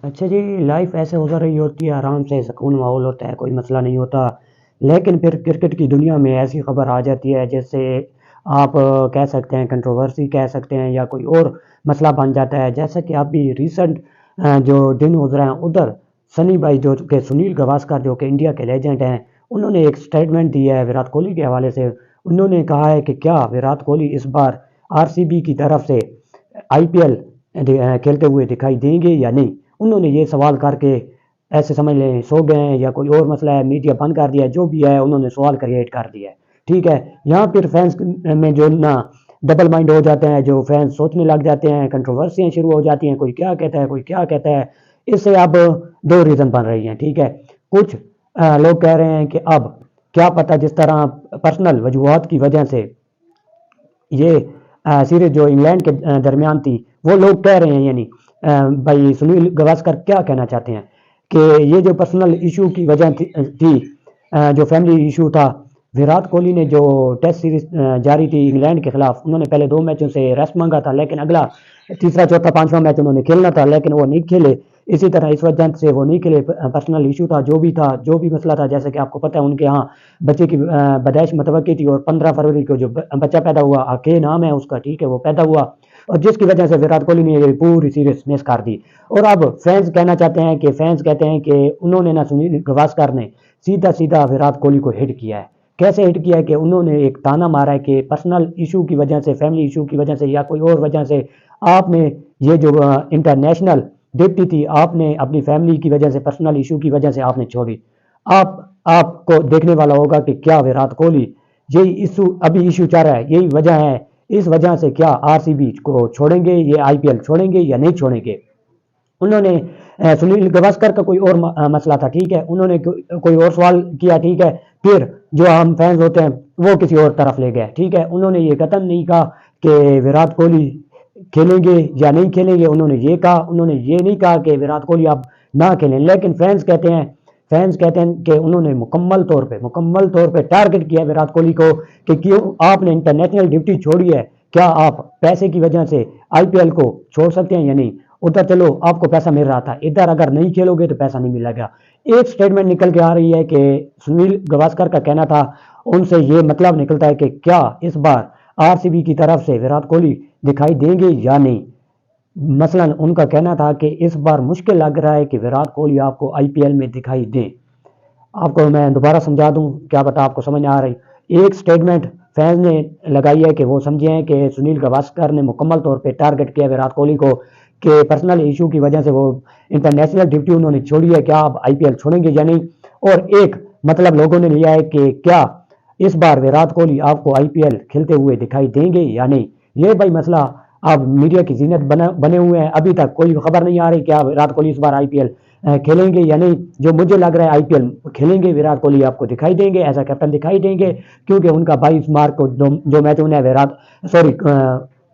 اچھا جی، لائف ایسے گزر رہی ہوتی ہے، آرام سے سکون ماحول ہوتا ہے، کوئی مسئلہ نہیں ہوتا، لیکن پھر کرکٹ کی دنیا میں ایسی خبر آ جاتی ہے جیسے آپ کہہ سکتے ہیں کنٹروورسی کہہ سکتے ہیں یا کوئی اور مسئلہ بن جاتا ہے، جیسا کہ اب بھی ریسنٹ جو دن گزرے ہیں ادھر سنی بھائی جو کہ سنیل گواسکر جو کہ انڈیا کے لیجنڈ ہیں، انہوں نے ایک سٹیٹمنٹ دی ہے وراٹ کوہلی کے حوالے سے. انہوں نے کہا ہے کہ کیا وراٹ کوہلی اس بار آر سی بی کی طرف سے آئی پی ایل کھیلتے ہوئے دکھائی دیں گے یا نہیں. انہوں نے یہ سوال کر کے ایسے سمجھ لیں سو گئے ہیں یا کوئی اور مسئلہ ہے، میڈیا بند کر دیا ہے، جو بھی ہے انہوں نے سوال کریٹ کر دیا ہے. ٹھیک ہے، یہاں پھر فینس میں جو نا ڈبل مائنڈ ہو جاتے ہیں، جو فینس سوچنے لگ جاتے ہیں، کنٹروورسیاں شروع ہو جاتی ہیں، کوئی کیا کہتا ہے کوئی کیا کہتا ہے. اس سے اب دو ریزن بن رہی ہیں. ٹھیک ہے، کچھ لوگ کہہ رہے ہیں کہ اب کیا پتہ جس طرح پرسنل وجوہات کی وجہ سے یہ سیریز جو انگلینڈ کے درمیان تھی، وہ لوگ کہہ رہے ہیں یعنی بھائی سنیل گواسکر کیا کہنا چاہتے ہیں کہ یہ جو پرسنل ایشو کی وجہ تھی، جو فیملی ایشو تھا، وراٹ کوہلی نے جو ٹیسٹ سیریز جاری تھی انگلینڈ کے خلاف، انہوں نے پہلے 2 میچوں سے ریسٹ مانگا تھا، لیکن اگلا تیسرا چوتھا پانچواں میچ انہوں نے کھیلنا تھا لیکن وہ نہیں کھیلے. اسی طرح اس وجہ سے وہ نہیں کھیلے، پرسنل ایشو تھا جو بھی مسئلہ تھا، جیسے کہ آپ کو پتہ ہے ان کے ہاں بچے کی پیدائش متوقع تھی اور 15 فروری کو جو بچہ پیدا ہوا، آکے نام ہے اس کا، ٹھیک ہے، وہ پیدا ہوا اور جس کی وجہ سے وراٹ کوہلی نے یہ پوری سیریز مس کر دی. اور اب فینس کہتے ہیں کہ انہوں نے نہ سنیل گواسکر نے سیدھا سیدھا وراٹ کوہلی کو ہٹ کیا ہے. کیسے ہٹ کیا ہے کہ انہوں نے ایک تانا مارا ہے کہ پرسنل ایشو کی وجہ سے، فیملی ایشو کی وجہ سے یا کوئی اور وجہ سے آپ نے یہ جو انٹرنیشنل ڈپٹی تھی آپ نے اپنی فیملی کی وجہ سے، پرسنل ایشو کی وجہ سے آپ نے چھوڑی. آپ کو دیکھنے والا ہوگا کہ کیا وراٹ کوہلی یہی ایشو ابھی ایشو چل رہا ہے، یہی وجہ ہے، اس وجہ سے کیا آر سی بی کو چھوڑیں گے، یہ آئی پی ایل چھوڑیں گے یا نہیں چھوڑیں گے. انہوں نے سنیل گواسکر کا کوئی اور مسئلہ تھا، ٹھیک ہے، انہوں نے کوئی اور سوال کیا، ٹھیک ہے، پھر جو ہم فینز ہوتے ہیں وہ کسی اور طرف لے گئے. ٹھیک ہے، انہوں نے یہ قطعاً نہیں کہا کہ وراٹ کوہلی کھیلیں گے یا نہیں کھیلیں گے، انہوں نے یہ نہیں کہا کہ وراٹ کوہلی آپ نہ کھیلیں، لیکن فینز کہتے ہیں کہ انہوں نے مکمل طور پہ ٹارگٹ کیا وراٹ کوہلی کو کہ کیوں آپ نے انٹرنیشنل ڈیوٹی چھوڑی ہے، کیا آپ پیسے کی وجہ سے آئی پی ایل کو چھوڑ سکتے ہیں یا نہیں. ادھر چلو آپ کو پیسہ مل رہا تھا، ادھر اگر نہیں کھیلو گے تو پیسہ نہیں ملے گا. ایک سٹیٹمنٹ نکل کے آ رہی ہے کہ سنیل گواسکر کا کہنا تھا، ان سے یہ مطلب نکلتا ہے کہ کیا اس بار آر سی بی کی طرف سے وراٹ کوہلی دکھائی دیں گے یا نہیں. مثلا ان کا کہنا تھا کہ اس بار مشکل لگ رہا ہے کہ وراٹ کوہلی آپ کو آئی پی ایل میں دکھائی دیں. آپ کو میں دوبارہ سمجھا دوں، کیا پتا آپ کو سمجھ آ رہی. ایک سٹیٹمنٹ فینز نے لگائی ہے کہ وہ سمجھے ہیں کہ سنیل گواسکر نے مکمل طور پہ ٹارگٹ کیا وراٹ کوہلی کو کہ پرسنل ایشو کی وجہ سے وہ انٹرنیشنل ڈیوٹی انہوں نے چھوڑی ہے، کیا آپ آئی پی ایل چھوڑیں گے یا نہیں. اور ایک مطلب لوگوں نے لیا ہے کہ کیا اس بار وراٹ کوہلی آپ کو آئی پی ایل کھیلتے ہوئے دکھائی دیں گے یا نہیں. یہ بھائی مسئلہ اب میڈیا کی زینت بنے ہوئے ہیں، ابھی تک کوئی خبر نہیں آ رہی کیا وراٹ کوہلی اس بار آئی پی ایل کھیلیں گے یا نہیں. جو مجھے لگ رہا ہے آئی پی ایل کھیلیں گے، وراٹ کوہلی آپ کو دکھائی دیں گے، ایسا کیپٹن دکھائی دیں گے، کیونکہ ان کا 22 مارچ کو جو میچ انہیں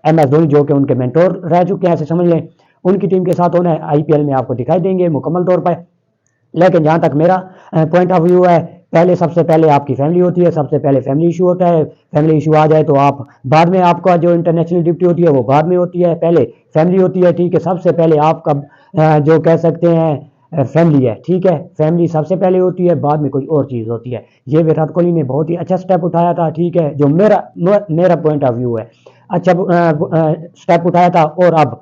ایم ایس دھونی جو کہ ان کے مینٹور رہ چکے ہیں، ایسے سمجھ لیں ان کی ٹیم کے ساتھ انہیں آئی پی ایل میں آپ کو دکھائی دیں گے مکمل طور پر. لیکن جہاں تک میرا پوائنٹ آف ویو ہے، سب سے پہلے آپ کی فیملی ہوتی ہے، سب سے پہلے فیملی ایشو ہوتا ہے. فیملی ایشو آ جائے تو آپ بعد میں آپ کا جو انٹرنیشنل ڈیوٹی ہوتی ہے وہ بعد میں ہوتی ہے، پہلے فیملی ہوتی ہے. ٹھیک ہے، سب سے پہلے آپ کا جو کہہ سکتے ہیں فیملی ہے. ٹھیک ہے، فیملی سب سے پہلے ہوتی ہے، بعد میں کوئی اور چیز ہوتی ہے. یہ وراٹ کوہلی نے بہت ہی اچھا سٹیپ اٹھایا تھا. ٹھیک ہے، جو میرا پوائنٹ آف ویو ہے، اچھا سٹیپ اٹھایا تھا. اور اب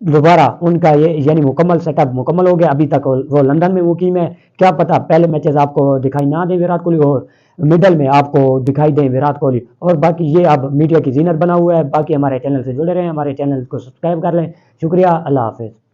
دوبارہ ان کا یہ یعنی مکمل سیٹ اپ مکمل ہو گیا. ابھی تک وہ لندن میں مقیم ہے، کیا پتا پہلے میچز آپ کو دکھائی نہ دیں وراٹ کوہلی اور مڈل میں آپ کو دکھائی دیں وراٹ کوہلی. اور باقی یہ اب میڈیا کی زینت بنا ہوا ہے. باقی ہمارے چینل سے جڑے رہیں، ہمارے چینل کو سبسکرائب کر لیں. شکریہ، اللہ حافظ.